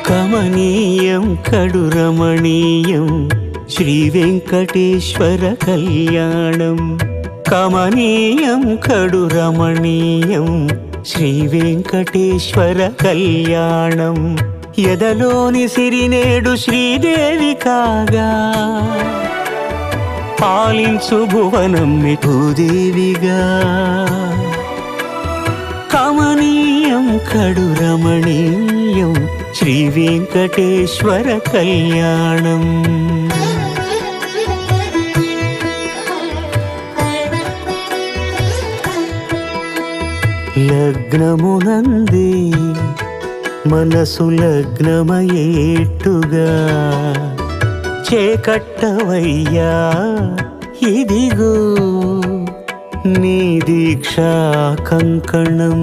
కమనీయం కడు రమణీయం శ్రీ వెంకటేశ్వర కళ్యాణం. కమనీయం కడు రమణీయం శ్రీ వెంకటేశ్వర కళ్యాణం. ఎదలోని సిరినేడు శ్రీదేవి కాగా పాలించు భువనం భూదేవిగా. కమనీయం కడు రమణీయం శ్రీ వెంకటేశ్వర కళ్యాణం. లగ్నమునందే మనసు లగ్నమయేట్టుగా చేకట్టవయ్యా ఇదిగో నీ దీక్షా కంకణం.